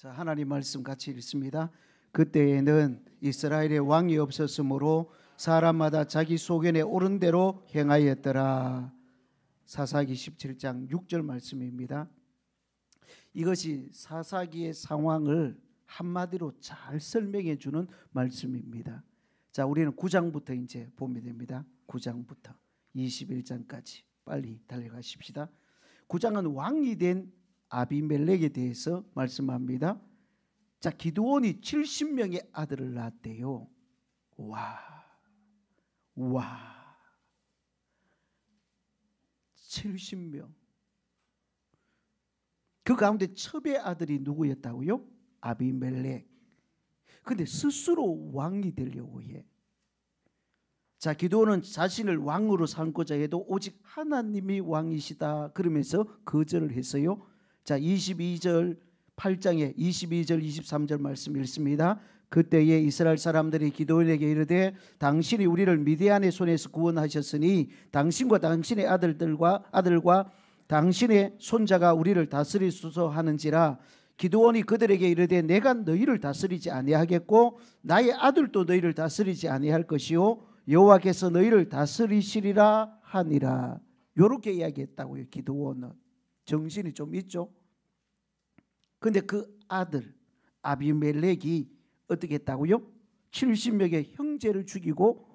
자, 하나님 말씀 같이 읽습니다. 그때에는 이스라엘에 왕이 없었으므로 사람마다 자기 소견에 옳은 대로 행하였더라. 사사기 17장 6절 말씀입니다. 이것이 사사기의 상황을 한마디로 잘 설명해 주는 말씀입니다. 자, 우리는 9장부터 이제 보면 됩니다. 9장부터 21장까지 빨리 달려가십시다. 9장은 왕이 된 아비멜렉에 대해서 말씀합니다. 자, 기드온이 70명의 아들을 낳았대요. 와, 70명. 그 가운데 첩의 아들이 누구였다고요? 아비멜렉. 근데 스스로 왕이 되려고 해. 자, 기드온은 자신을 왕으로 삼고자 해도 오직 하나님이 왕이시다 그러면서 거절을 했어요. 자, 22절 8장에 22절 23절 말씀 읽습니다. 그때에 이스라엘 사람들이 기드온에게 이르되 당신이 우리를 미디안의 손에서 구원하셨으니 당신과 당신의 아들과 당신의 손자가 우리를 다스리소서 하는지라. 기드온이 그들에게 이르되 내가 너희를 다스리지 아니하겠고 나의 아들도 너희를 다스리지 아니할 것이요 여호와께서 너희를 다스리시리라 하니라. 요렇게 이야기했다고요. 기드온은 정신이 좀 있죠. 근데 그 아들 아비멜렉이 어떻게 했다고요? 70명의 형제를 죽이고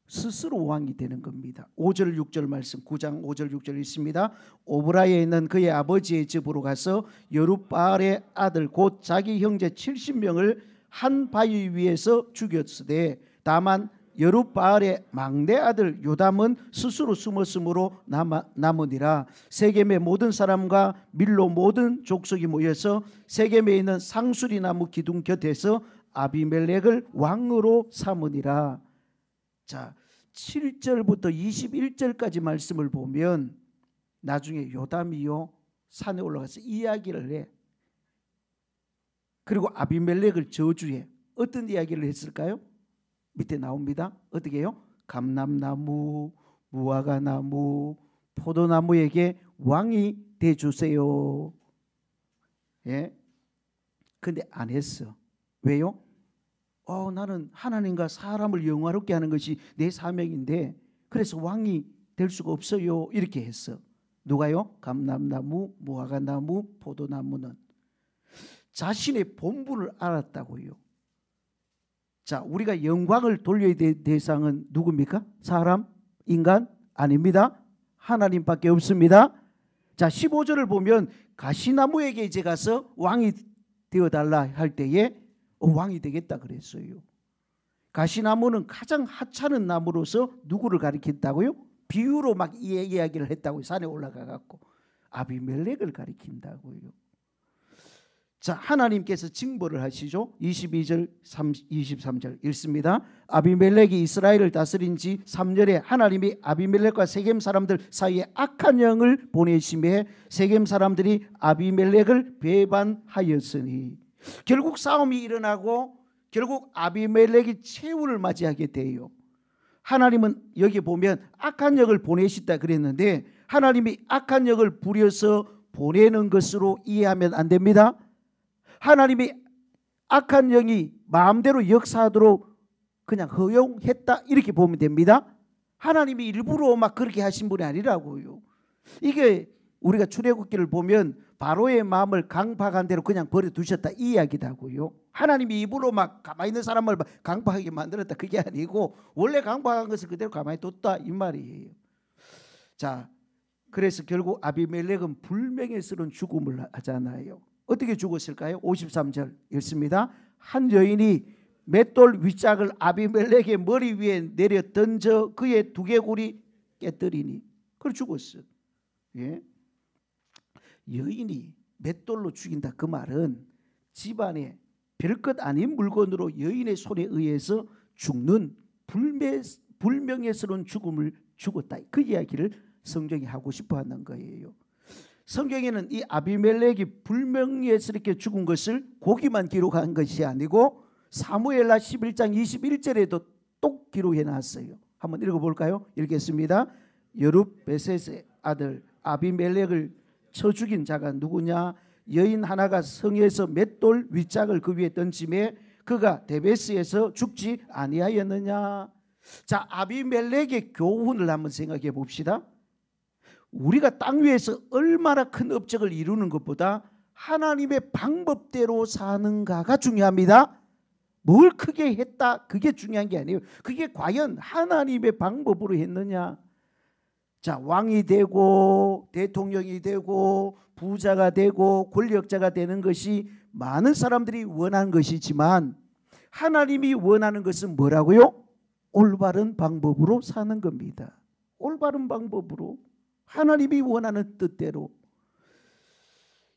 스스로 왕이 되는 겁니다. 5절 6절 말씀 9장 5절 6절 있습니다. 오브라에 있는 그의 아버지의 집으로 가서 여룻바알의 아들 곧 자기 형제 70명을 한 바위 위에서 죽였으되 다만 여룻바알의 막내 아들 요담은 스스로 숨었으므로 남으니라. 세겜의 모든 사람과 밀로 모든 족속이 모여서 세겜에 있는 상수리 나무 기둥 곁에서 아비멜렉을 왕으로 삼으니라. 자, 7절부터 21절까지 말씀을 보면 나중에 요담이요 산에 올라가서 이야기를 해. 그리고 아비멜렉을 저주해. 어떤 이야기를 했을까요? 밑에 나옵니다. 어떻게 해요? 감람나무, 무화과나무, 포도나무에게 왕이 되주세요. 예. 근데 안 했어. 왜요? 나는 하나님과 사람을 영화롭게 하는 것이 내 사명인데 그래서 왕이 될 수가 없어요. 이렇게 했어. 누가요? 감람나무, 무화과나무, 포도나무는 자신의 본분을 알았다고요. 자, 우리가 영광을 돌려야 될 대상은 누굽니까? 사람? 인간? 아닙니다. 하나님밖에 없습니다. 자, 15절을 보면 가시나무에게 이제 가서 왕이 되어달라 할 때에 왕이 되겠다 그랬어요. 가시나무는 가장 하찮은 나무로서 누구를 가리킨다고요? 비유로 막 이야기를 했다고요. 산에 올라가 갖고 아비멜렉을 가리킨다고요. 자, 하나님께서 징벌을 하시죠. 22절 23절 읽습니다. 아비멜렉이 이스라엘을 다스린 지 3년에 하나님이 아비멜렉과 세겜 사람들 사이에 악한 영을 보내심에 세겜 사람들이 아비멜렉을 배반하였으니 결국 싸움이 일어나고 결국 아비멜렉이 최후를 맞이하게 돼요. 하나님은 여기 보면 악한 영을 보내시다 그랬는데 하나님이 악한 영을 부려서 보내는 것으로 이해하면 안 됩니다. 하나님이 악한 영이 마음대로 역사하도록 그냥 허용했다 이렇게 보면 됩니다. 하나님이 일부러 막 그렇게 하신 분이 아니라고요. 이게 우리가 출애굽기를 보면 바로의 마음을 강박한 대로 그냥 버려두셨다 이 이야기다고요. 하나님이 입으로 막 가만히 있는 사람을 강박하게 만들었다 그게 아니고 원래 강박한 것을 그대로 가만히 뒀다 이 말이에요. 자, 그래서 결국 아비멜렉은 불명예스러운 죽음을 하잖아요. 어떻게 죽었을까요? 53절 읽습니다. 한 여인이 맷돌 윗짝을 아비멜렉의 머리 위에 내려 던져 그의 두개골이 깨뜨리니 그걸 죽었어. 예? 여인이 맷돌로 죽인다 그 말은 집안에 별것 아닌 물건으로 여인의 손에 의해서 죽는 불명예스러운 죽음을 죽었다. 그 이야기를 성경이 하고 싶어 하는 거예요. 성경에는 이 아비멜렉이 불명예스럽게 죽은 것을 거기만 기록한 것이 아니고 사무엘하 11장 21절에도 또 기록해 놨어요. 한번 읽어볼까요? 읽겠습니다. 여룻베셋의 아들 아비멜렉을 쳐 죽인 자가 누구냐? 여인 하나가 성에서 맷돌 윗짝을 그 위에 던짐에 그가 데베스에서 죽지 아니하였느냐. 자, 아비멜렉의 교훈을 한번 생각해 봅시다. 우리가 땅 위에서 얼마나 큰 업적을 이루는 것보다 하나님의 방법대로 사는가가 중요합니다. 뭘 크게 했다 그게 중요한 게 아니에요. 그게 과연 하나님의 방법으로 했느냐. 자, 왕이 되고 대통령이 되고 부자가 되고 권력자가 되는 것이 많은 사람들이 원하는 것이지만 하나님이 원하는 것은 뭐라고요? 올바른 방법으로 사는 겁니다. 올바른 방법으로 하나님이 원하는 뜻대로.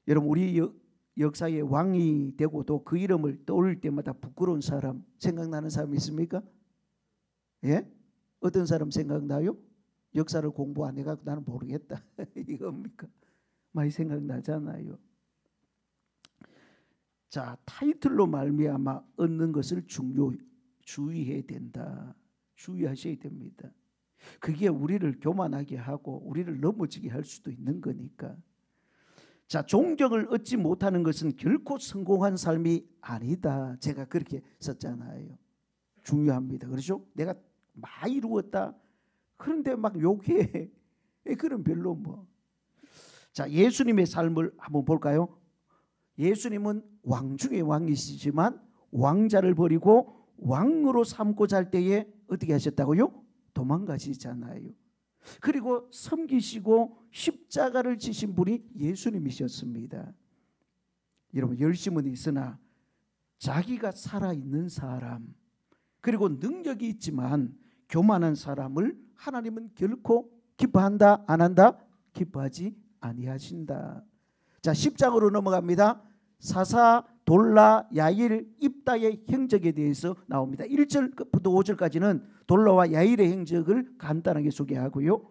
여러분, 우리 역사에 왕이 되고도 그 이름을 떠올릴 때마다 부끄러운 사람 생각나는 사람 있습니까? 예? 어떤 사람 생각나요? 역사를 공부 안 해가지고 나는 모르겠다 이겁니까? 많이 생각나잖아요. 자, 타이틀로 말미암아 얻는 것을 주의해야 된다. 주의하셔야 됩니다. 그게 우리를 교만하게 하고 우리를 넘어지게 할 수도 있는 거니까. 자, 존경을 얻지 못하는 것은 결코 성공한 삶이 아니다. 제가 그렇게 썼잖아요. 중요합니다. 그렇죠? 내가 많이 이루었다. 그런데 막 욕해. 그럼 별로 뭐. 자, 예수님의 삶을 한번 볼까요? 예수님은 왕 중에 왕이시지만 왕자를 버리고 왕으로 삼고자 할 때에 어떻게 하셨다고요? 도망가시잖아요. 그리고 섬기시고 십자가를 지신 분이 예수님이셨습니다. 여러분, 열심은 있으나 자기가 살아있는 사람 그리고 능력이 있지만 교만한 사람을 하나님은 결코 기뻐한다 안 한다? 기뻐하지 아니하신다. 자, 10장으로 넘어갑니다. 사사, 돌라, 야일, 입다의 행적에 대해서 나옵니다. 1절부터 5절까지는 돌라와 야일의 행적을 간단하게 소개하고요.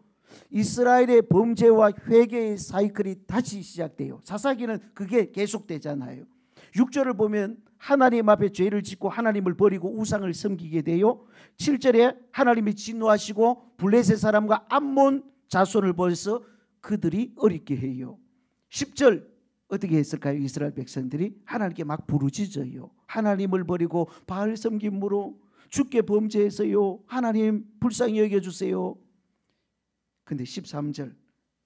이스라엘의 범죄와 회개의 사이클이 다시 시작돼요. 사사기는 그게 계속되잖아요. 6절을 보면 하나님 앞에 죄를 짓고 하나님을 버리고 우상을 섬기게 돼요. 7절에 하나님이 진노하시고 블레셋 사람과 암몬 자손을 벌써 그들이 어렵게 해요. 10절 어떻게 했을까요? 이스라엘 백성들이 하나님께 막 부르짖어요. 하나님을 버리고 바알 섬김으로 주께 범죄해서요. 하나님 불쌍히 여겨주세요. 근데 13절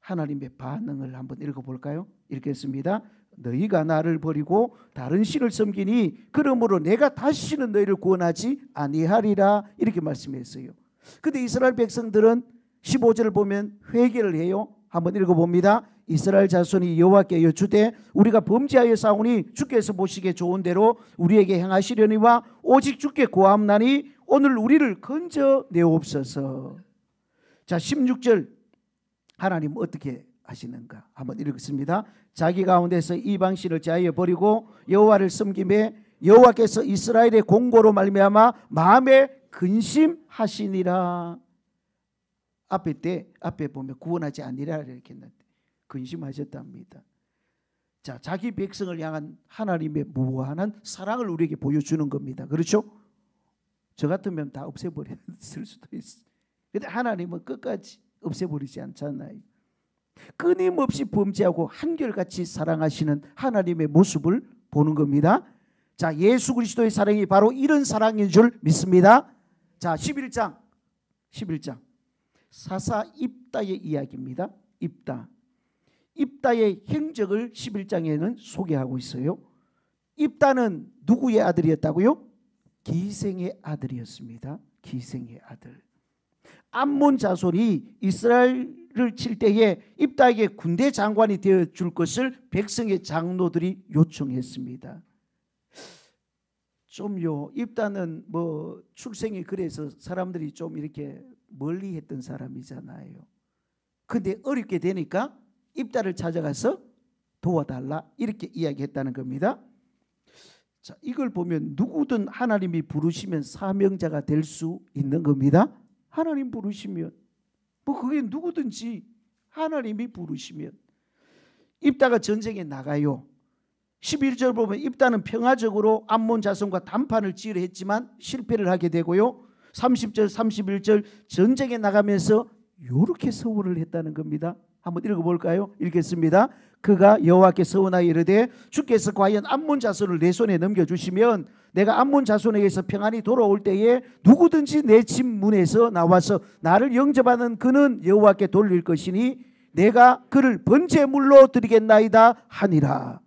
하나님의 반응을 한번 읽어볼까요? 읽겠습니다. 너희가 나를 버리고 다른 신을 섬기니 그러므로 내가 다시는 너희를 구원하지 아니하리라 이렇게 말씀했어요. 근데 이스라엘 백성들은 15절을 보면 회개를 해요. 한번 읽어봅니다. 이스라엘 자손이 여호와께 여쭈되 우리가 범죄하여 싸우니 주께서 보시기에 좋은 대로 우리에게 행하시려니와 오직 주께 구하옵나니 오늘 우리를 건져내옵소서. 자, 16절 하나님 어떻게 하시는가 한번 읽겠습니다. 자기 가운데서 이방신을 제하여 버리고 여호와를 섬김에 여호와께서 이스라엘의 공고로 말미암아 마음에 근심하시니라. 앞에 보면 구원하지 아니라 이렇게 했는데 근심하셨답니다. 자, 자기 백성을 향한 하나님의 무한한 사랑을 우리에게 보여주는 겁니다. 그렇죠? 저 같으면 다 없애버렸을 수도 있어요. 그런데 하나님은 끝까지 없애버리지 않잖아요. 끊임없이 범죄하고 한결같이 사랑하시는 하나님의 모습을 보는 겁니다. 자, 예수 그리스도의 사랑이 바로 이런 사랑인 줄 믿습니다. 자, 11장 사사 입다의 이야기입니다. 입다의 행적을 11장에는 소개하고 있어요. 입다는 누구의 아들이었다고요? 기생의 아들이었습니다. 기생의 아들. 암몬 자손이 이스라엘을 칠 때에 입다에게 군대 장관이 되어줄 것을 백성의 장로들이 요청했습니다. 좀요, 입다는 뭐 출생이 그래서 사람들이 좀 이렇게 멀리 했던 사람이잖아요. 근데 어렵게 되니까 입다를 찾아가서 도와달라 이렇게 이야기했다는 겁니다. 자, 이걸 보면 누구든 하나님이 부르시면 사명자가 될 수 있는 겁니다. 하나님 부르시면 뭐 그게 누구든지 하나님이 부르시면. 입다가 전쟁에 나가요. 11절 보면 입다는 평화적으로 암몬 자손과 단판을 지으려 했지만 실패를 하게 되고요. 30절 31절 전쟁에 나가면서 이렇게 서원을 했다는 겁니다. 한번 읽어볼까요? 읽겠습니다. 그가 여호와께 서원하여 이르되 주께서 과연 암몬 자손을 내 손에 넘겨주시면 내가 암몬 자손에게서 평안히 돌아올 때에 누구든지 내 집 문에서 나와서 나를 영접하는 그는 여호와께 돌릴 것이니 내가 그를 번제물로 드리겠나이다 하니라.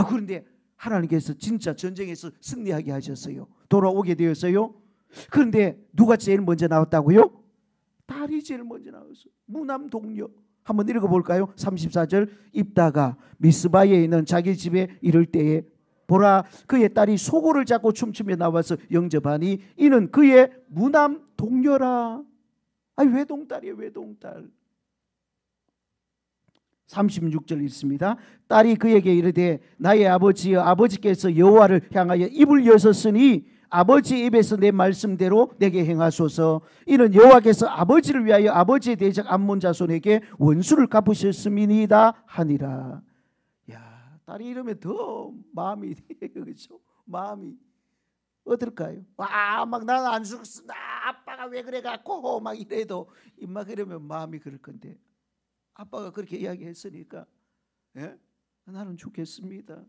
그런데 하나님께서 진짜 전쟁에서 승리하게 하셨어요. 돌아오게 되었어요. 그런데 누가 제일 먼저 나왔다고요? 딸이 제일 먼저 나왔어요. 무남 동료. 한번 읽어볼까요? 34절. 입다가 미스바에 있는 자기 집에 이를 때에 보라 그의 딸이 소고를 잡고 춤추며 나와서 영접하니 이는 그의 무남 동료라. 외동딸이에요. 외동딸. 36절 있습니다. 딸이 그에게 이르되 나의 아버지여 아버지께서 여호와를 향하여 입을 여셨으니 아버지 입에서 내 말씀대로 내게 행하소서. 이는 여호와께서 아버지를 위하여 아버지의 대적 암몬 자손에게 원수를 갚으셨음이니이다 하니라. 야, 딸이 이러면 더 마음이 그렇죠? 마음이 어떨까요? 막 나는 안 죽었어. 나 아빠가 왜 그래 갖고 막 이래도 막 이러면 마음이 그럴 건데 아빠가 그렇게 이야기했으니까 나는 죽겠습니다.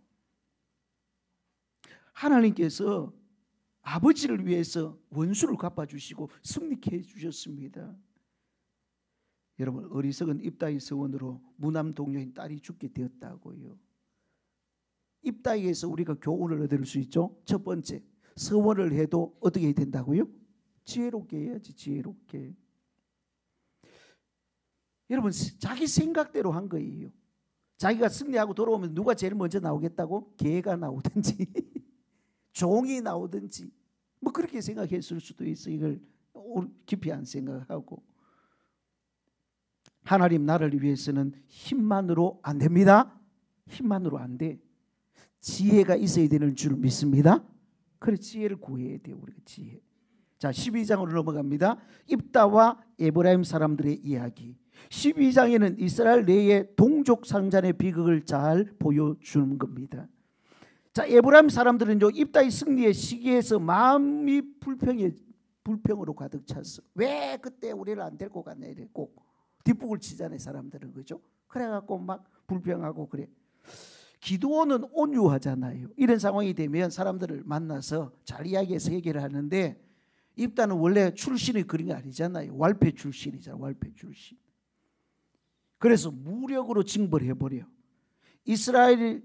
하나님께서 아버지를 위해서 원수를 갚아주시고 승리케 해주셨습니다. 여러분 어리석은 입다의 서원으로 무남 동료인 딸이 죽게 되었다고요. 입다에게서 우리가 교훈을 얻을 수 있죠. 첫 번째, 서원을 해도 어떻게 해야 된다고요? 지혜롭게 해야지. 지혜롭게. 여러분 자기 생각대로 한 거예요. 자기가 승리하고 돌아오면 누가 제일 먼저 나오겠다고? 개가 나오든지 종이 나오든지 뭐 그렇게 생각했을 수도 있어. 이걸 깊이 안 생각하고. 하나님 나라를 위해서는 힘만으로 안 됩니다. 힘만으로 안 돼. 지혜가 있어야 되는 줄 믿습니다. 그래 지혜를 구해야 돼요. 우리가 지혜. 자 12장으로 넘어갑니다. 입다와 에브라임 사람들의 이야기. 12장에는 이스라엘 내의 동족 상잔의 비극을 잘 보여주는 겁니다. 자 에브라임 사람들은요 입다의 승리의 시기에서 마음이 불평으로 가득 찼어. 왜 그때 우리를 안 데리고 갔냐 이랬고 뒷북을 치자네 사람들은. 그죠? 그래갖고 막 불평하고 그래. 기드온은 온유하잖아요. 이런 상황이 되면 사람들을 만나서 잘 이야기해서 해결을 하는데 입다는 원래 출신이 그런 게 아니잖아요. wal패 출신이잖아요. wal패 출신. 그래서 무력으로 징벌해버려. 이스라엘이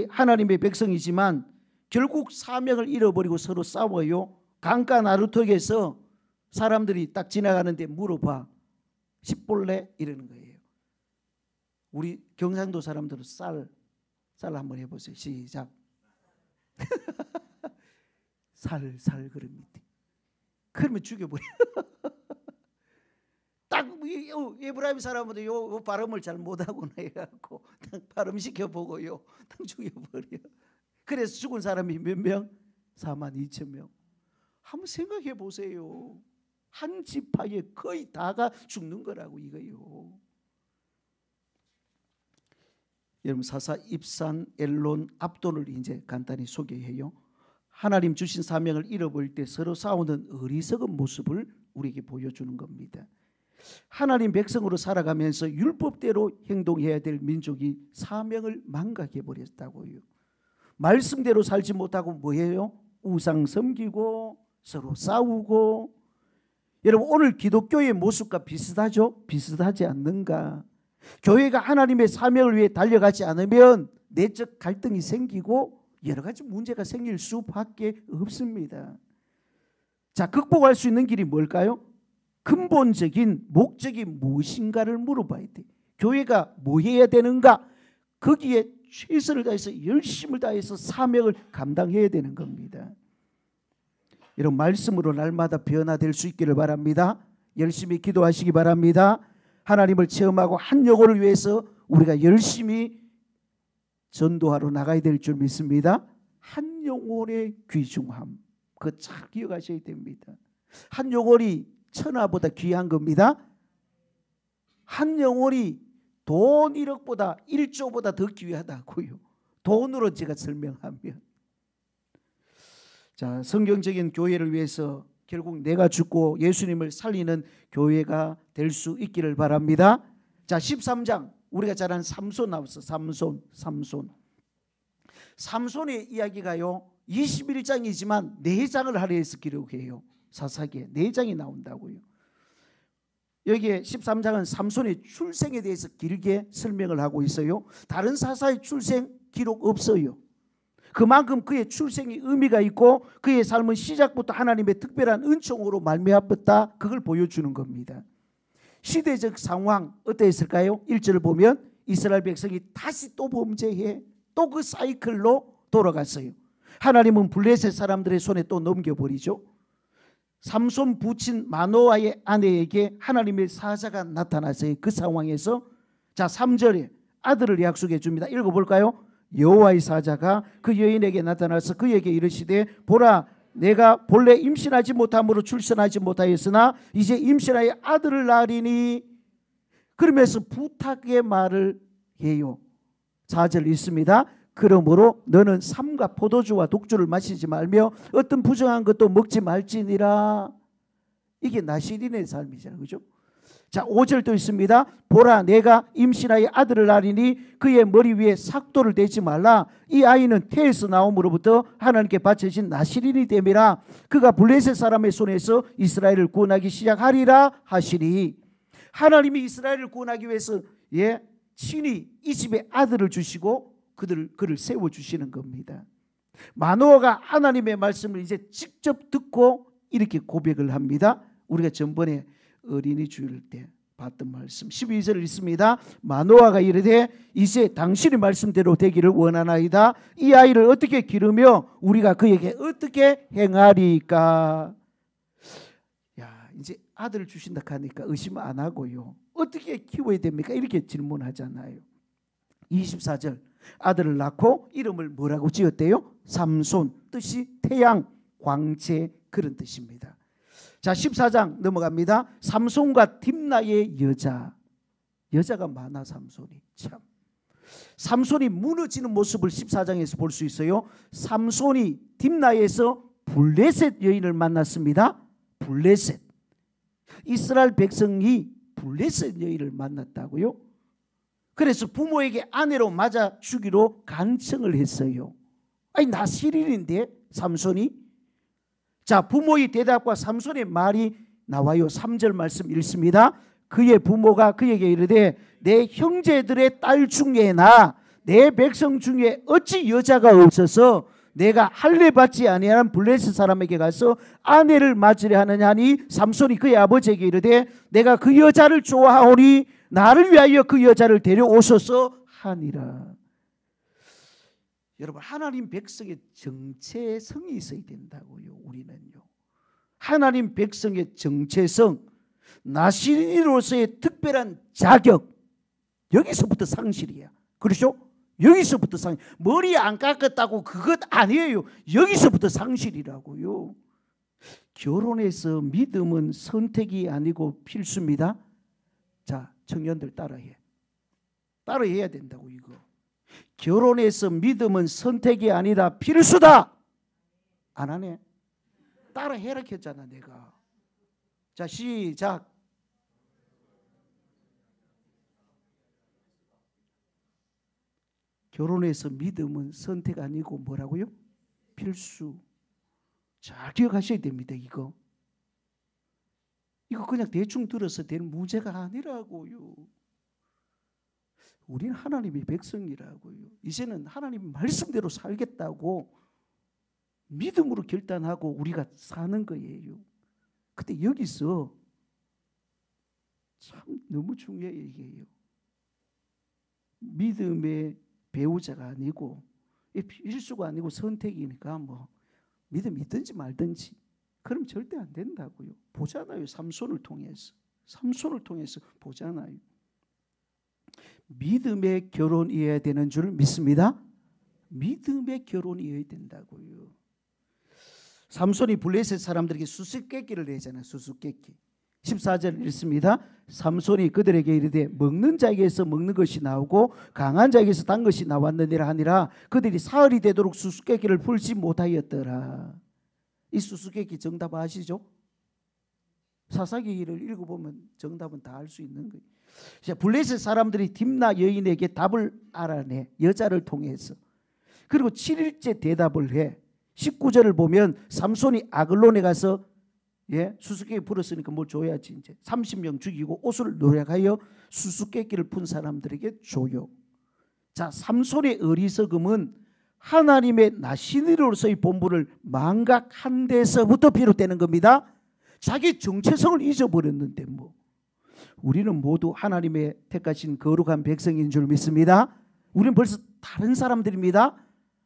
하나님의 백성이지만 결국 사명을 잃어버리고 서로 싸워요. 강가 나루턱에서 사람들이 딱 지나가는데 물어봐. 십볼래? 이러는 거예요. 우리 경상도 사람들은 쌀 한번 해보세요. 시작. 살 그럽니다. 그러면 죽여버려. 딱 에브라임 사람들은 요 발음을 잘 못하고 해갖고 발음 시켜보고요. 딱 죽여버려. 그래서 죽은 사람이 몇 명? 42,000명. 한번 생각해 보세요. 한 지파에 거의 다가 죽는 거라고 이거요. 여러분 사사, 입산, 엘론, 압돈을 이제 간단히 소개해요. 하나님 주신 사명을 잃어버릴 때 서로 싸우는 어리석은 모습을 우리에게 보여주는 겁니다. 하나님 백성으로 살아가면서 율법대로 행동해야 될 민족이 사명을 망각해버렸다고요. 말씀대로 살지 못하고 뭐해요? 우상 섬기고 서로 싸우고. 여러분 오늘 기독교의 모습과 비슷하죠? 비슷하지 않는가? 교회가 하나님의 사명을 위해 달려가지 않으면 내적 갈등이 생기고 여러 가지 문제가 생길 수밖에 없습니다. 자, 극복할 수 있는 길이 뭘까요? 근본적인 목적이 무엇인가를 물어봐야 돼. 교회가 뭐 해야 되는가? 거기에 최선을 다해서 열심을 다해서 사명을 감당해야 되는 겁니다. 이런 말씀으로 날마다 변화될 수 있기를 바랍니다. 열심히 기도하시기 바랍니다. 하나님을 체험하고 한 영혼을 위해서 우리가 열심히 전도하러 나가야 될 줄 믿습니다. 한 영혼의 귀중함, 그거 잘 기억하셔야 됩니다. 한 영혼이 천하보다 귀한 겁니다. 한 영혼이 돈 1억보다 1조보다 더 귀하다고요. 돈으로 제가 설명하면. 자, 성경적인 교회를 위해서 결국 내가 죽고 예수님을 살리는 교회가 될 수 있기를 바랍니다. 자, 13장 우리가 잘 아는 삼손 나왔어. 삼손의 이야기가요 21장이지만 4장을 할애해서 기록해요. 사사기에 4장이 나온다고요. 여기에 13장은 삼손의 출생에 대해서 길게 설명을 하고 있어요. 다른 사사의 출생 기록 없어요. 그만큼 그의 출생이 의미가 있고 그의 삶은 시작부터 하나님의 특별한 은총으로 말미암았다, 그걸 보여주는 겁니다. 시대적 상황 어떠했을까요? 1절을 보면 이스라엘 백성이 다시 또 범죄해 또 그 사이클로 돌아갔어요. 하나님은 블레셋 사람들의 손에 또 넘겨버리죠. 삼손 부친 마노아의 아내에게 하나님의 사자가 나타났어요. 그 상황에서 자 3절에 아들을 약속해 줍니다. 읽어볼까요? 여호와의 사자가 그 여인에게 나타나서 그에게 이르시되 보라, 내가 본래 임신하지 못함으로 출산하지 못하였으나 이제 임신하여 아들을 낳으리니. 그러면서 부탁의 말을 해요. 4절 있습니다. 그러므로 너는 삼가 포도주와 독주를 마시지 말며 어떤 부정한 것도 먹지 말지니라. 이게 나시린의 삶이잖아요, 그죠? 자 5절도 있습니다. 보라, 내가 임신하여 아들을 낳으리니 그의 머리 위에 삭도를 대지 말라. 이 아이는 태에서 나옴으로부터 하나님께 바쳐진 나시린이 됨이라. 그가 블레셋 사람의 손에서 이스라엘을 구원하기 시작하리라 하시니. 하나님이 이스라엘을 구원하기 위해서 친히 이 집에 아들을 주시고 그를 세워주시는 겁니다. 마노아가 하나님의 말씀을 이제 직접 듣고 이렇게 고백을 합니다. 우리가 전번에 어린이 주일 때 봤던 말씀 12절 있습니다. 마노아가 이르되 이제 당신의 말씀대로 되기를 원하나이다. 이 아이를 어떻게 기르며 우리가 그에게 어떻게 행하리까. 야, 이제 아들을 주신다 하니까 의심 안 하고요. 어떻게 키워야 됩니까? 이렇게 질문하잖아요. 24절 아들을 낳고 이름을 뭐라고 지었대요? 삼손, 뜻이 태양, 광채, 그런 뜻입니다. 자 14장 넘어갑니다. 삼손과 딥나의 여자가 많아. 삼손이 참 삼손이 무너지는 모습을 14장에서 볼 수 있어요. 삼손이 딥나에서 블레셋 여인을 만났습니다. 블레셋, 이스라엘 백성이 블레셋 여인을 만났다고요? 그래서 부모에게 아내로 맞아 주기로 간청을 했어요. 아니 나시린인데 삼손이. 자 부모의 대답과 삼손의 말이 나와요. 3절 말씀 읽습니다. 그의 부모가 그에게 이르되 내 형제들의 딸 중에나 내 백성 중에 어찌 여자가 없어서 내가 할례 받지 아니하는 블레셋 사람에게 가서 아내를 맞으려 하느냐 하니 삼손이 그의 아버지에게 이르되 내가 그 여자를 좋아하오니 나를 위하여 그 여자를 데려오소서 하니라. 여러분 하나님 백성의 정체성이 있어야 된다고요. 우리는요 하나님 백성의 정체성, 나시린으로서의 특별한 자격, 여기서부터 상실이야. 그렇죠? 여기서부터 머리 안 깎았다고 그것 아니에요. 여기서부터 상실이라고요. 결혼해서 믿음은 선택이 아니고 필수입니다. 자 청년들 따라해야 된다고. 이거 결혼해서 믿음은 선택이 아니라 필수다. 안 하네. 따라해라 했잖아 내가. 자 시작. 결혼해서 믿음은 선택 아니고 뭐라고요? 필수. 잘 기억하셔야 됩니다. 이거 그냥 대충 들어서 될 문제가 아니라고요. 우리는 하나님의 백성이라고요. 이제는 하나님 말씀대로 살겠다고 믿음으로 결단하고 우리가 사는 거예요. 근데 여기서 참 너무 중요해요. 이게요. 믿음의 배우자가 아니고 필수가 아니고 선택이니까 뭐 믿음 있든지 말든지 그럼 절대 안 된다고요. 보잖아요. 삼손을 통해서 보잖아요. 믿음의 결혼이어야 되는 줄 믿습니다. 믿음의 결혼이어야 된다고요. 삼손이 블레셋 사람들에게 수수께끼를 내잖아요. 수수께끼. 14절 읽습니다. 삼손이 그들에게 이르되 먹는 자에게서 먹는 것이 나오고 강한 자에게서 단 것이 나왔느니라 하니라. 그들이 사흘이 되도록 수수께끼를 풀지 못하였더라. 이 수수께끼 정답 아시죠? 사사기를 읽어보면 정답은 다 알 수 있는 거예요. 블레셋 사람들이 딥나 여인에게 답을 알아내. 여자를 통해서. 그리고 7일째 대답을 해. 19절을 보면 삼손이 아글론에 가서 수수께끼 풀었으니까 뭘 줘야지. 이제 30명 죽이고 옷을 노력하여 수수께끼를 푼 사람들에게 줘요. 자, 삼손의 어리석음은 하나님의 나시니로서의 본분을 망각한 데서부터 비롯되는 겁니다. 자기 정체성을 잊어버렸는데 뭐. 우리는 모두 하나님의 택하신 거룩한 백성인 줄 믿습니다. 우리는 벌써 다른 사람들입니다.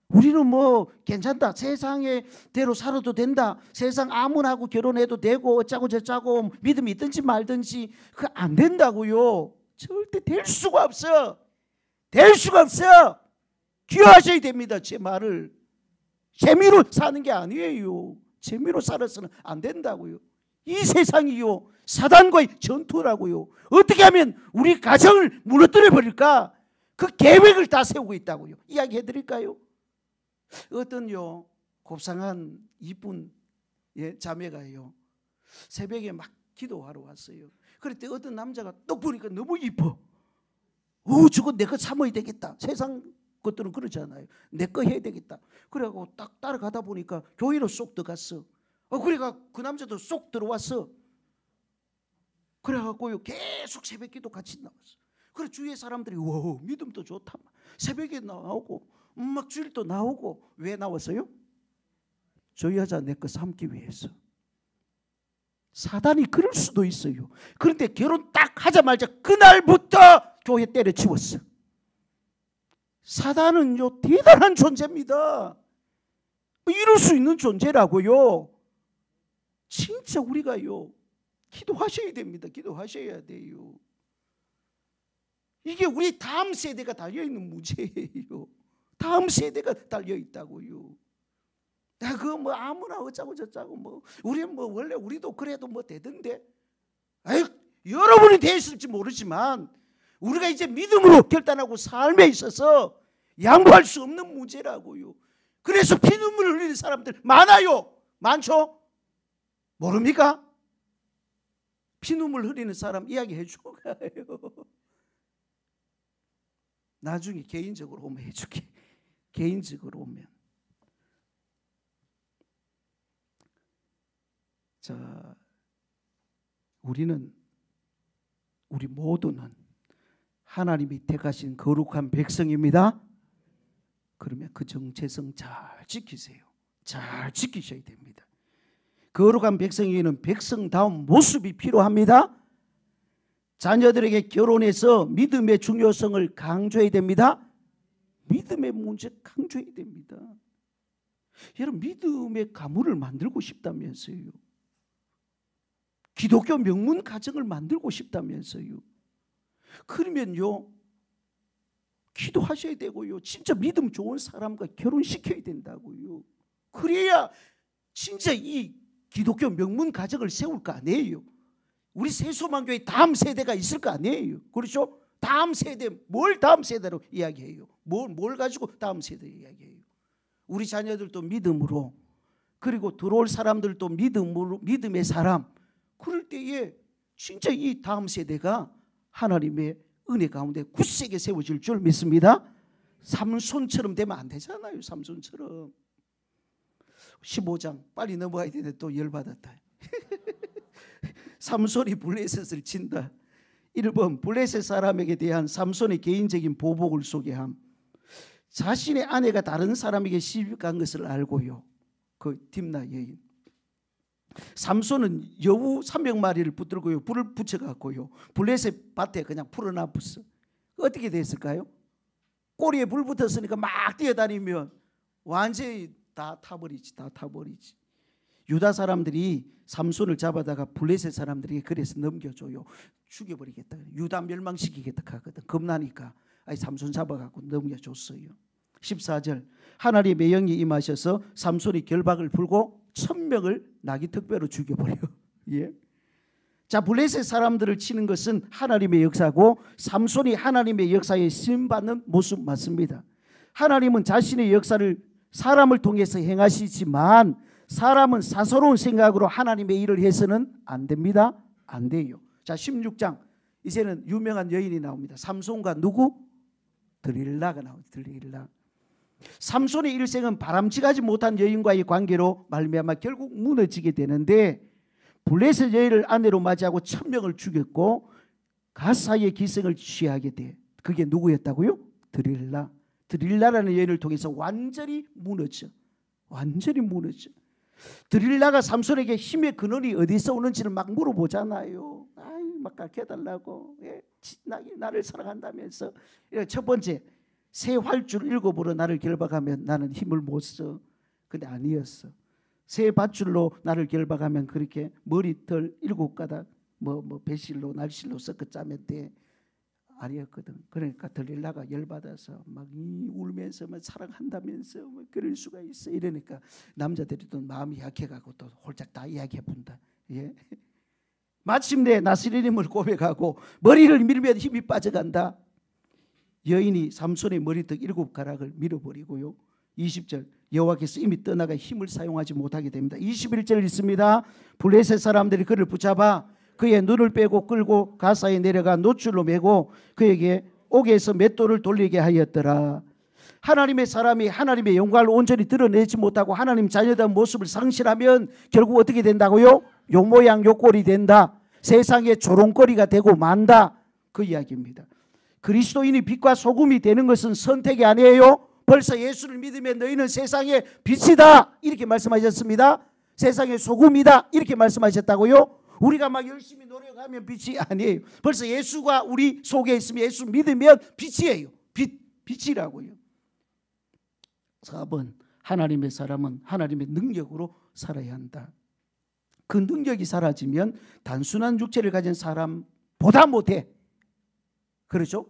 우리는 뭐 괜찮다, 세상의 대로 살아도 된다, 세상 아무나 하고 결혼해도 되고 어쩌고 저쩌고 믿음이 있든지 말든지, 그거 안 된다고요. 절대 될 수가 없어. 될 수가 없어. 귀하셔야 됩니다. 제 말을. 재미로 사는 게 아니에요. 재미로 살아서는 안 된다고요. 이 세상이요, 사단과의 전투라고요. 어떻게 하면 우리 가정을 무너뜨려 버릴까, 그 계획을 다 세우고 있다고요. 이야기해 드릴까요? 어떤요 곱상한 이쁜 자매가요, 새벽에 막 기도하러 왔어요. 그랬더니 어떤 남자가 딱 보니까 너무 이뻐. 저거 내 거 참아야 되겠다. 세상 것들은 그러잖아요. 내 거 해야 되겠다. 그래갖고 딱 따라가다 보니까 교회로 쏙 들어갔어. 그래가 그 남자도 쏙 들어왔어. 그래갖고요 계속 새벽 기도 같이 나왔어. 그래 주위의 사람들이 와, 믿음도 좋다, 새벽에 나오고 막 주일도 나오고. 왜 나왔어요? 저 여자 내 거 삼기 위해서. 사단이 그럴 수도 있어요. 그런데 결혼 딱 하자마자 그날부터 교회 때려치웠어. 사단은요 대단한 존재입니다. 이럴 수 있는 존재라고요. 진짜 우리가요 기도하셔야 됩니다. 기도하셔야 돼요. 이게 우리 다음 세대가 달려있는 문제예요. 다음 세대가 달려있다고요. 그거 뭐 아무나 어쩌고 저쩌고 뭐 우리는 뭐 원래 우리도 그래도 뭐 되던데. 여러분이 되었을지 모르지만 우리가 이제 믿음으로 결단하고 삶에 있어서 양보할 수 없는 문제라고요. 그래서 피눈물 흘리는 사람들 많아요. 많죠? 모릅니까? 피눈물 흘리는 사람 이야기해 주고 가요. 나중에 개인적으로 오면 해줄게. 개인적으로 오면. 자, 우리 모두는 하나님이 택하신 거룩한 백성입니다. 그러면 그 정체성 잘 지키세요. 잘 지키셔야 됩니다. 거룩한 백성에게는 백성다운 모습이 필요합니다. 자녀들에게 결혼해서 믿음의 중요성을 강조해야 됩니다. 믿음의 문제 강조해야 됩니다. 여러분 믿음의 가문을 만들고 싶다면서요. 기독교 명문 가정을 만들고 싶다면서요. 그러면요 기도하셔야 되고요. 진짜 믿음 좋은 사람과 결혼시켜야 된다고요. 그래야 진짜 이 기독교 명문 가정을 세울 거 아니에요. 우리 새소망교회 다음 세대가 있을 거 아니에요. 그렇죠? 다음 세대, 뭘 다음 세대로 이야기해요? 뭘 가지고 다음 세대로 이야기해요? 우리 자녀들도 믿음으로, 그리고 들어올 사람들도 믿음으로, 믿음의 사람. 그럴 때에 진짜 이 다음 세대가 하나님의 은혜 가운데 굳세게 세워질 줄 믿습니다. 삼손처럼 되면 안 되잖아요. 삼손처럼. 15장 빨리 넘어가야 되는데 또 열받았다. 삼손이 블레셋을 친다. 1번 블레셋 사람에게 대한 삼손의 개인적인 보복을 소개함. 자신의 아내가 다른 사람에게 시집간 것을 알고요. 그 딥나 여인. 삼손은 여우 300마리를 붙들고요, 불을 붙여갖고요 블레셋 밭에 그냥 풀어놔봤어. 어떻게 됐을까요? 꼬리에 불 붙었으니까 막 뛰어다니면 완전히 다 타버리지. 유다 사람들이 삼손을 잡아다가 블레셋 사람들에게 그래서 넘겨줘요. 죽여버리겠다, 유다 멸망시키겠다 하거든. 겁나니까 삼손 잡아갖고 넘겨줬어요. 14절 하나님의 영이 임하셔서 삼손이 결박을 풀고 1000명을 나귀 특배로 죽여버려. 예. 자, 블레셋 사람들을 치는 것은 하나님의 역사고 삼손이 하나님의 역사에 쓰임받는 모습 맞습니다. 하나님은 자신의 역사를 사람을 통해서 행하시지만 사람은 사사로운 생각으로 하나님의 일을 해서는 안 됩니다. 안 돼요. 자, 16장 이제는 유명한 여인이 나옵니다. 삼손과 누구? 들릴라가 나옵니다. 들릴라. 삼손의 일생은 바람직하지 못한 여인과의 관계로 말미암아 결국 무너지게 되는데, 블레셋 여인을 아내로 맞이하고 1000명을 죽였고 가사의 기생을 취하게 돼. 그게 누구였다고요? 드릴라. 드릴라라는 여인을 통해서 완전히 무너져. 완전히 무너져. 드릴라가 삼손에게 힘의 근원이 어디서 오는지를 막 물어보잖아요. 아이, 막 가르쳐달라고. 예? 나를 사랑한다면서. 첫 번째, 새 활줄 7으로 나를 결박하면 나는 힘을 못 써. 근데 아니었어. 새 밧줄로 나를 결박하면 그렇게 머리털 7가닥 배실로 날실로 섞어 짜면 돼. 아니었거든. 그러니까 들릴라가 열받아서 막 울면서 막 사랑한다면서 뭐 그럴 수가 있어. 이러니까 남자들이 또 마음이 약해가고 또 홀짝 다 이야기해 본다. 예? 마침내 나스리님을 고백하고 머리를 밀면 힘이 빠져간다. 여인이 삼손의 머리털 7가락을 밀어버리고요. 20절, 여호와께서 이미 떠나가 힘을 사용하지 못하게 됩니다. 21절 있습니다. 블레셋 사람들이 그를 붙잡아 그의 눈을 빼고 끌고 가사에 내려가 노줄로 매고 그에게 옥에서 맷돌을 돌리게 하였더라. 하나님의 사람이 하나님의 영광을 온전히 드러내지 못하고 하나님 자녀다운 모습을 상실하면 결국 어떻게 된다고요? 요 모양 요 꼴이 된다. 세상의 조롱거리가 되고 만다. 그 이야기입니다. 그리스도인이 빛과 소금이 되는 것은 선택이 아니에요. 벌써 예수를 믿으면 너희는 세상의 빛이다 이렇게 말씀하셨습니다. 세상의 소금이다 이렇게 말씀하셨다고요. 우리가 막 열심히 노력하면 빛이 아니에요. 벌써 예수가 우리 속에 있으면 예수 믿으면 빛이에요. 빛이라고요. 4번, 하나님의 사람은 하나님의 능력으로 살아야 한다. 그 능력이 사라지면 단순한 육체를 가진 사람보다 못해. 그렇죠?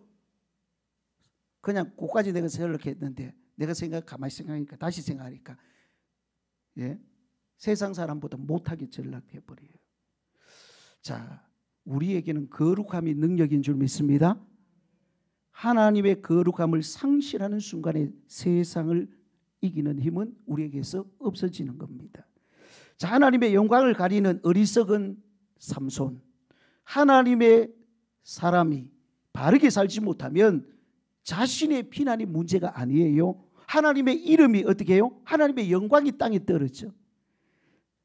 그냥 그까지 내가 생각했는데 내가 가만히 생각하니까 다시 생각하니까 예? 세상 사람보다 못하게 전락해버려요. 자, 우리에게는 거룩함이 능력인 줄 믿습니다. 하나님의 거룩함을 상실하는 순간에 세상을 이기는 힘은 우리에게서 없어지는 겁니다. 자, 하나님의 영광을 가리는 어리석은 삼손. 하나님의 사람이 바르게 살지 못하면 자신의 비난이 문제가 아니에요. 하나님의 이름이 어떻게 해요? 하나님의 영광이 땅에 떨어져.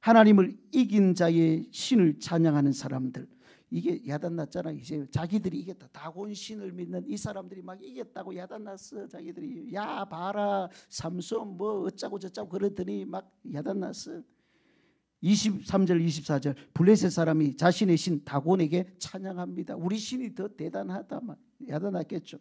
하나님을 이긴 자의 신을 찬양하는 사람들, 이게 야단났잖아요. 이제 자기들이 이겼다. 다곤 신을 믿는 이 사람들이 막 이겼다고 야단났어. 자기들이 야 봐라 삼손 뭐 어쩌고 저쩌고 그러더니 막 야단났어. 23절 24절 블레셋 사람이 자신의 신 다곤에게 찬양합니다. 우리 신이 더 대단하다 막 야단났겠죠.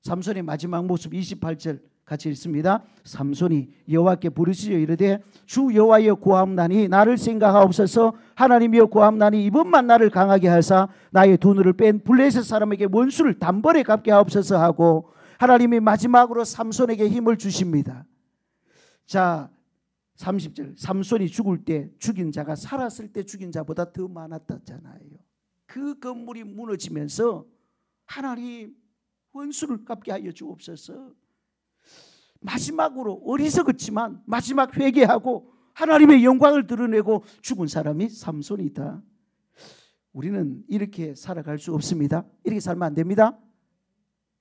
삼손의 마지막 모습 28절 같이 읽습니다. 삼손이 여호와께 부르짖어 이르되 주 여호와여 구하옵나니 나를 생각하옵소서. 하나님이여 구하옵나니 이번만 나를 강하게 하사 나의 두 눈을 뺀 블레셋 사람에게 원수를 단번에 갚게 하옵소서 하고 하나님이 마지막으로 삼손에게 힘을 주십니다. 자 30절 삼손이 죽을 때 죽인 자가 살았을 때 죽인 자보다 더 많았다잖아요. 그 건물이 무너지면서 하나님 원수를 갚게 하여 주옵소서. 마지막으로 어리석었지만 마지막 회개하고 하나님의 영광을 드러내고 죽은 사람이 삼손이다. 우리는 이렇게 살아갈 수 없습니다. 이렇게 살면 안 됩니다.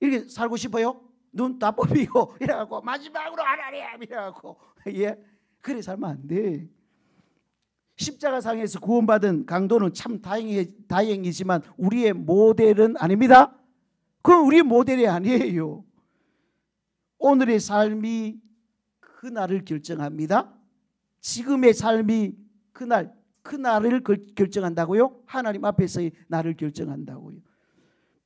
이렇게 살고 싶어요? 눈 다 뽑히고 이래갖고 마지막으로 하나님 이래갖고 예, 그래 살면 안 돼. 십자가상에서 구원받은 강도는 참 다행이지만 우리의 모델은 아닙니다. 그건 우리의 모델이 아니에요. 오늘의 삶이 그날을 결정합니다. 지금의 삶이 그날을 결정한다고요? 하나님 앞에서의 나를 결정한다고요.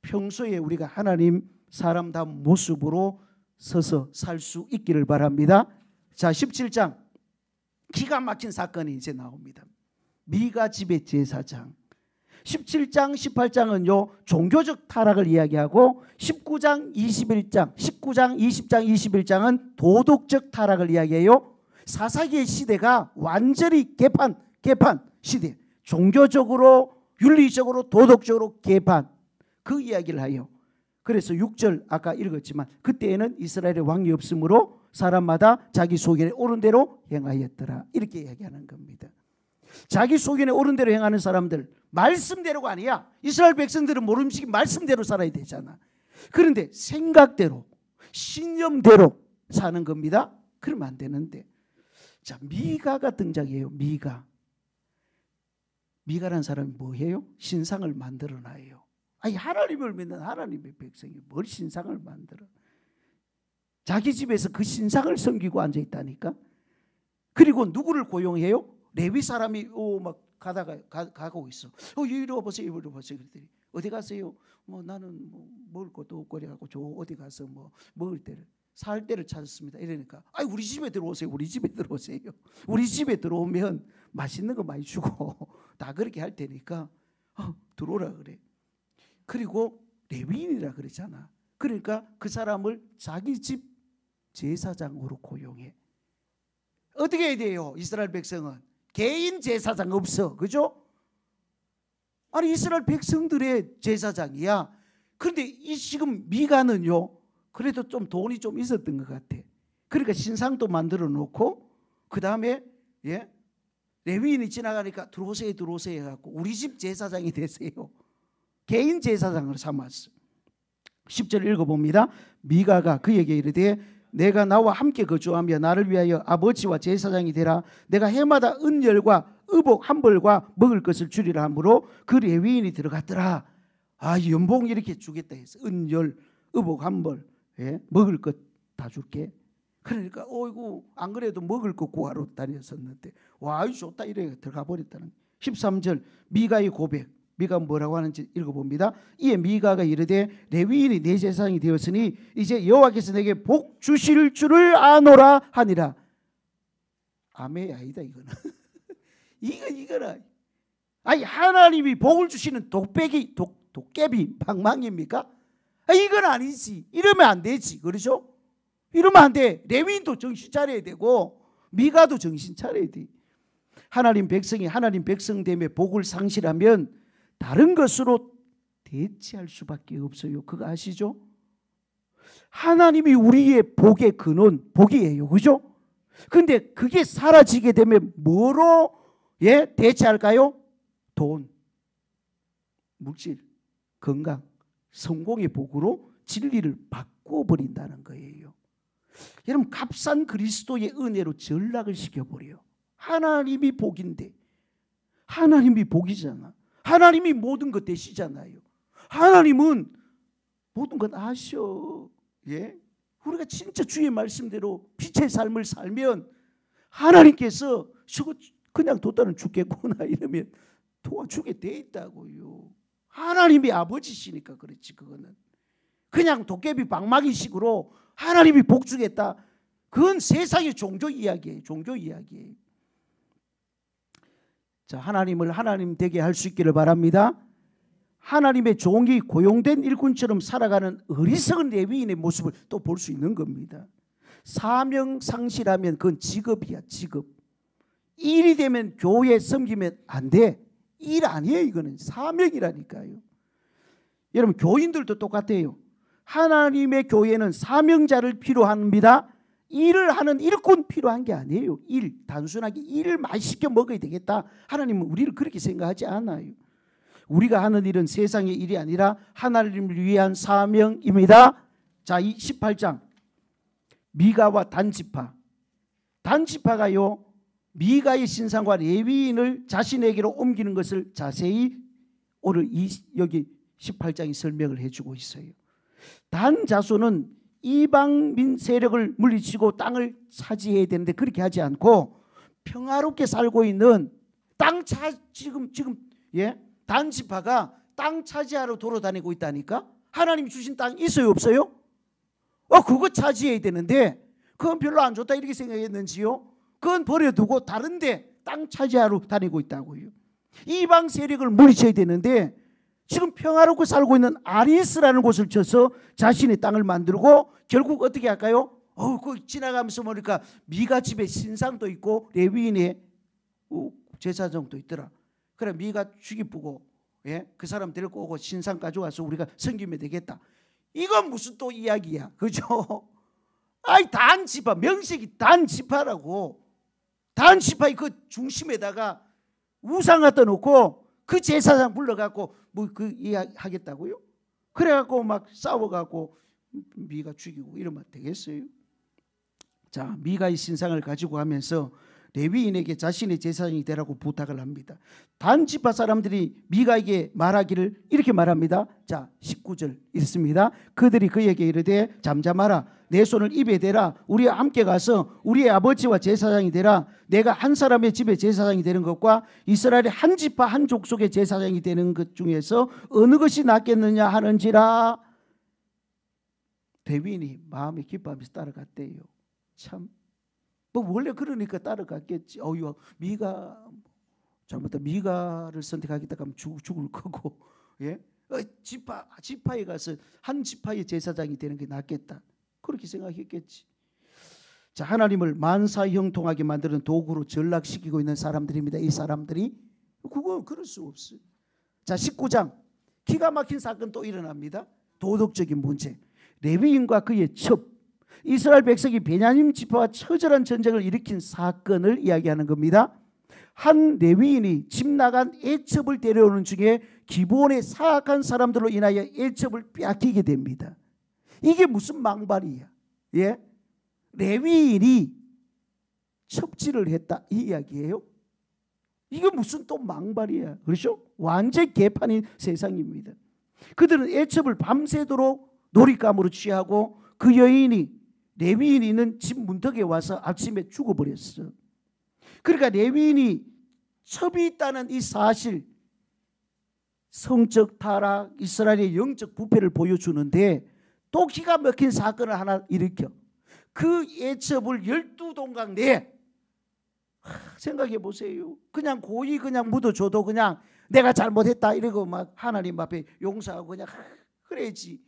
평소에 우리가 하나님 사람다운 모습으로 서서 살 수 있기를 바랍니다. 자 17장 기가 막힌 사건이 이제 나옵니다. 미가 집의 제사장. 17장 18장은요 종교적 타락을 이야기하고 19장 20장 20장 21장은 도덕적 타락을 이야기해요. 사사기의 시대가 완전히 개판 시대. 종교적으로 윤리적으로 도덕적으로 개판 그 이야기를 해요. 그래서 6절 아까 읽었지만 그때에는 이스라엘의 왕이 없으므로 사람마다 자기 소견에 옳은 대로 행하였더라 이렇게 이야기하는 겁니다. 자기 소견에 옳은 대로 행하는 사람들, 말씀대로가 아니야. 이스라엘 백성들은 모름지기 말씀대로 살아야 되잖아. 그런데 생각대로, 신념대로 사는 겁니다. 그러면 안 되는데. 자, 미가가 등장해요. 미가라는 사람이 뭐예요? 신상을 만들어 놔요. 아니, 하나님을 믿는 하나님의 백성이 뭘 신상을 만들어? 자기 집에서 그 신상을 섬기고 앉아 있다니까. 그리고 누구를 고용해요? 레위 사람이 막 가고 있어. 이리 와보세요, 이리 와보세요. 그랬더니 어디 가세요? 나는 먹을 것도 없고 그래갖고 저 어디 가서 먹을 때를 살 때를 찾았습니다. 이러니까 우리 집에 들어오세요. 우리 집에 들어오세요. 우리 집에 들어오면 맛있는 거 많이 주고 다 그렇게 할 테니까 들어오라 그래. 그리고 레위인이라 그랬잖아. 그러니까 그 사람을 자기 집 제사장으로 고용해. 어떻게 해야 돼요? 이스라엘 백성은 개인 제사장 없어. 그죠? 아니, 이스라엘 백성들의 제사장이야. 그런데 이 지금 미가는요, 그래도 좀 돈이 좀 있었던 것 같아. 그러니까 신상도 만들어 놓고 그 다음에 레위인이 지나가니까 들어오세요 해갖고 우리 집 제사장이 되세요. 개인 제사장을 삼았어. 10절 읽어봅니다. 미가가 그에게 이르되 내가 나와 함께 거주하며 나를 위하여 아버지와 제사장이 되라. 내가 해마다 은열과 의복 한 벌과 먹을 것을 주리라 하므로 그 레위인이 들어갔더라. 연봉 이렇게 주겠다 해서 은열, 의복 한 벌, 먹을 것 다 줄게. 그러니까 어이구, 안 그래도 먹을 것 구하러 다녔었는데 와, 좋다 이래 들어가 버렸다는. 13절 미가의 고백. 미가 뭐라고 하는지 읽어봅니다. 이에 미가가 이르되 레위인이 내 제사장이 되었으니 이제 여호와께서 내게 복 주실 줄을 아노라 하니라. 아멘이 아니다 이거는. 이거는 하나님이 복을 주시는 도깨비 방망입니까? 이건 아니지. 이러면 안 되지. 그렇죠? 이러면 안 돼. 레위인도 정신 차려야 되고 미가도 정신 차려야 돼. 하나님 백성이 하나님 백성됨의 복을 상실하면 다른 것으로 대체할 수밖에 없어요. 그거 아시죠? 하나님이 우리의 복의 근원, 복이에요. 그죠? 근데 그게 사라지게 되면 뭐로 대체할까요? 돈, 물질, 건강, 성공의 복으로 진리를 바꿔버린다는 거예요. 여러분, 값싼 그리스도의 은혜로 전락을 시켜버려요. 하나님이 복인데, 하나님이 복이잖아. 하나님이 모든 것 되시잖아요. 하나님은 모든 것 아셔. 우리가 진짜 주의 말씀대로 빛의 삶을 살면 하나님께서 저거 그냥 뒀다는 죽겠구나 이러면 도와주게 돼 있다고요. 하나님이 아버지시니까 그렇지. 그거는 그냥 도깨비 방망이식으로 하나님이 복 주겠다. 그건 세상의 종교 이야기예요. 종교 이야기예요. 자, 하나님을 하나님 되게 할 수 있기를 바랍니다. 하나님의 종이 고용된 일꾼처럼 살아가는 어리석은 레위인의 모습을 또 볼 수 있는 겁니다. 사명 상실하면 그건 직업이야, 직업. 일이 되면 교회 섬기면 안 돼. 일 아니에요. 이거는 사명이라니까요. 여러분, 교인들도 똑같아요. 하나님의 교회는 사명자를 필요합니다. 일을 하는 일꾼 필요한 게 아니에요. 단순하게 일을 많이 시켜 먹어야 되겠다. 하나님은 우리를 그렇게 생각하지 않아요. 우리가 하는 일은 세상의 일이 아니라 하나님을 위한 사명입니다. 자, 이 18장 미가와 단지파. 단지파가요, 미가의 신상과 레위인을 자신에게로 옮기는 것을 자세히 오늘 여기 18장이 설명을 해주고 있어요. 단 자손은 이방민 세력을 물리치고 땅을 차지해야 되는데 그렇게 하지 않고 평화롭게 살고 있는 지금 단지파가 땅 차지하러 돌아다니고 있다니까. 하나님 주신 땅 있어요, 없어요? 그거 차지해야 되는데 그건 별로 안 좋다 이렇게 생각했는지요? 그건 버려두고 다른데 땅 차지하러 다니고 있다고요. 이방 세력을 물리쳐야 되는데 지금 평화롭게 살고 있는 아리스라는 곳을 쳐서 자신의 땅을 만들고 결국 어떻게 할까요? 그 지나가면서 보니까 미가 집에 신상도 있고 레위인의 제사장도 있더라. 그래 미가 죽이쁘고 그 사람 데리고 오고 신상 가져와서 우리가 섬기면 되겠다. 이건 무슨 또 이야기야, 그죠? 단지파, 명색이 단지파라고. 단지파의 그 중심에다가 우상 갖다 놓고 그 제사장 불러갖고 뭐 그 이야기하겠다고요? 그래갖고 막 싸워갖고 미가 죽이고 이러면 되겠어요? 자, 미가 이 신상을 가지고 하면서 레위인에게 자신의 제사장이 되라고 부탁을 합니다. 단 지파 사람들이 미가에게 말하기를 이렇게 말합니다. 자, 19절 읽습니다. 그들이 그에게 이르되 잠잠하라. 내 손을 입에 대라. 우리와 함께 가서 우리의 아버지와 제사장이 되라. 내가 한 사람의 집에 제사장이 되는 것과 이스라엘의 한 지파 한 족속의 제사장이 되는 것 중에서 어느 것이 낫겠느냐 하는지라. 레위인이 마음에 기뻐하면서 따라갔대요. 참, 뭐 원래 그러니까 따라갔겠지. 어유 미가 잘못하면 미가를 선택하겠다 하면 죽을 거고, 예, 지파에 가서 한 지파의 제사장이 되는 게 낫겠다. 그렇게 생각했겠지. 자, 하나님을 만사형통하게 만드는 도구로 전락시키고 있는 사람들입니다. 이 사람들이 그건 그럴 수 없어요. 자, 19장 기가 막힌 사건 또 일어납니다. 도덕적인 문제. 레위인과 그의 첩. 이스라엘 백성이 베냐민 지파와 처절한 전쟁을 일으킨 사건을 이야기하는 겁니다. 한 레위인이 집 나간 애첩을 데려오는 중에 기본의 사악한 사람들로 인하여 애첩을 빼앗기게 됩니다. 이게 무슨 망발이야? 예? 레위인이 첩지를 했다 이 이야기예요. 이게 무슨 또 망발이야? 그렇죠? 완전 개판인 세상입니다. 그들은 애첩을 밤새도록 놀잇감으로 취하고 그 여인이 레위인이 있는 집 문턱에 와서 아침에 죽어버렸어. 그러니까 레위인이 첩이 있다는 이 사실, 성적 타락, 이스라엘의 영적 부패를 보여주는데 또 기가 막힌 사건을 하나 일으켜. 그 애첩을 12동강 내에 생각해 보세요. 그냥 고이 그냥 묻어줘도 그냥 내가 잘못했다 이러고 막 하나님 앞에 용서하고 그냥 그래야지.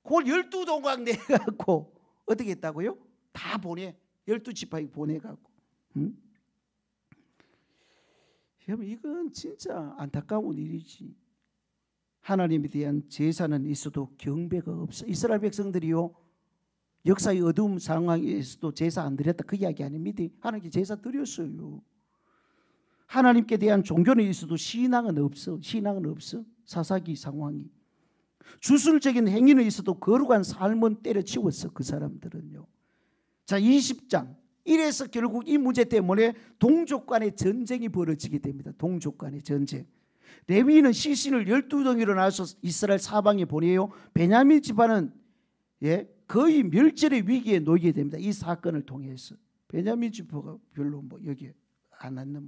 그걸 12동강 내에 갖고 어떻게 했다고요? 다 보내. 12지파에 보내갖고. 여러분 이건 진짜 안타까운 일이지. 하나님에 대한 제사는 있어도 경배가 없어. 이스라엘 백성들이요, 역사의 어두운 상황에서도 제사 안 드렸다 그 이야기 아닙니다. 하나님께 제사 드렸어요. 하나님께 대한 종교는 있어도 신앙은 없어. 신앙은 없어. 사사기 상황이. 주술적인 행위는 있어도 거룩한 삶은 때려치웠어. 그 사람들은요. 자, 20장. 이래서 결국 이 문제 때문에 동족 간의 전쟁이 벌어지게 됩니다. 동족 간의 전쟁. 레위인은 시신을 12덩이로 나눠서 이스라엘 사방에 보내요. 베냐민 지파는 거의 멸절의 위기에 놓이게 됩니다. 이 사건을 통해서. 베냐민 지파가 별로 여기에 안 왔는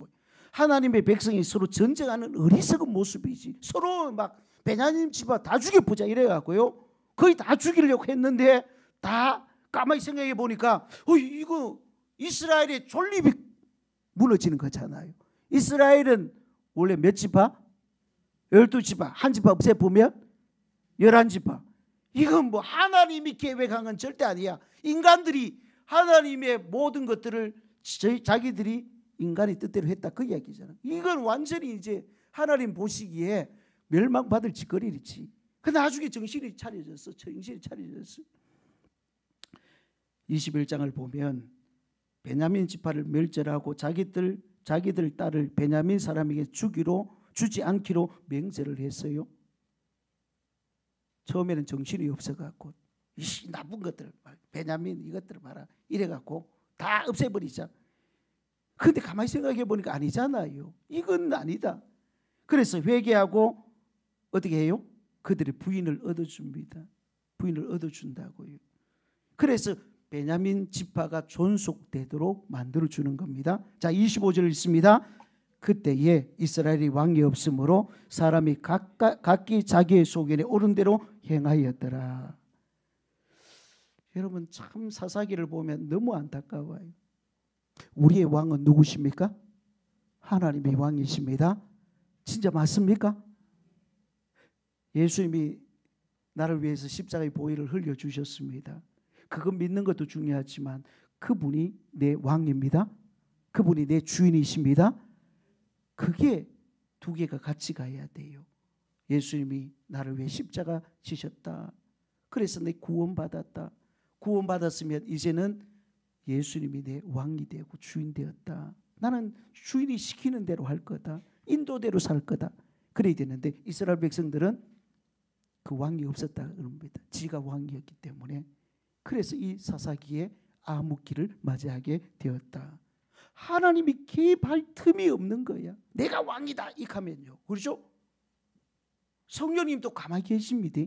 하나님의 백성이 서로 전쟁하는 어리석은 모습이지. 서로 막 베냐민 지파 다 죽여보자 이래갖고요. 거의 다 죽이려고 했는데 다 가만히 생각해 보니까 이거 이스라엘의 존립이 무너지는 거잖아요. 이스라엘은 원래 몇 지파? 12지파. 한 지파 없애보면 11지파. 이건 하나님이 계획한 건 절대 아니야. 인간들이 하나님의 모든 것들을 자기들이 인간의 뜻대로 했다 그 이야기잖아. 이건 완전히 이제 하나님 보시기에 멸망받을 짓거리지. 근데 나중에 정신이 차려졌어. 21장을 보면 베냐민 지파를 멸절하고 자기들 딸을 베냐민 사람에게 주지 않기로 맹세를 했어요. 처음에는 정신이 없어갖고 이 나쁜 것들 베냐민 이것들을 봐라 이래갖고 다 없애버리자. 근데 가만히 생각해 보니까 아니잖아요. 이건 아니다. 그래서 회개하고 어떻게 해요? 그들의 부인을 얻어줍니다. 부인을 얻어준다고요. 그래서 베냐민 지파가 존속되도록 만들어주는 겁니다. 자, 25절 있습니다. 그때에 이스라엘이 왕이 없으므로 사람이 각기 자기의 소견에 옳은 대로 행하였더라. 여러분 참 사사기를 보면 너무 안타까워요. 우리의 왕은 누구십니까? 하나님이 왕이십니다. 진짜 맞습니까? 예수님이 나를 위해서 십자가의 보혈을 흘려주셨습니다. 그거 믿는 것도 중요하지만 그분이 내 왕입니다. 그분이 내 주인이십니다. 그게 두 개가 같이 가야 돼요. 예수님이 나를 위해 십자가 지셨다. 그래서 내 구원받았다. 구원받았으면 이제는 예수님이 내 왕이 되고 주인 되었다. 나는 주인이 시키는 대로 할 거다. 인도대로 살 거다. 그래야 되는데 이스라엘 백성들은 그 왕이 없었다 그럽니다. 지가 왕이었기 때문에. 그래서 이 사사기에 암흑기를 맞이하게 되었다. 하나님이 개입할 틈이 없는 거야. 내가 왕이다 이 하면요. 그렇죠? 성령님도 가만히 계십니다.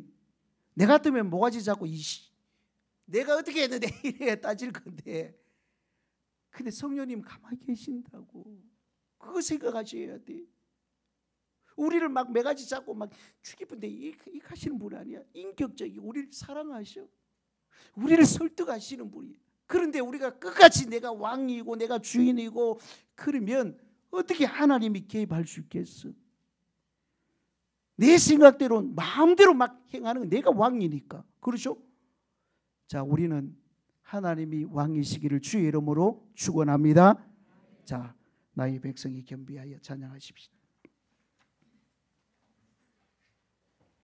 내 같으면 모가지 잡고 내가 어떻게 했는데 이래 따질 건데, 근데 성령님 가만히 계신다고. 그거 생각하셔야 돼. 우리를 막 매가지 잡고 막 죽이는데 이 하시는 분 아니야. 인격적이고 우리를 사랑하셔. 우리를 설득하시는 분이에요. 그런데 우리가 끝까지 내가 왕이고 내가 주인이고 그러면 어떻게 하나님이 개입할 수 있겠어? 내 생각대로 마음대로 막 행하는 건 내가 왕이니까. 그렇죠? 자, 우리는 하나님이 왕이시기를 주의 이름으로 축원합니다. 자, 나의 백성이 겸비하여 찬양하십시다.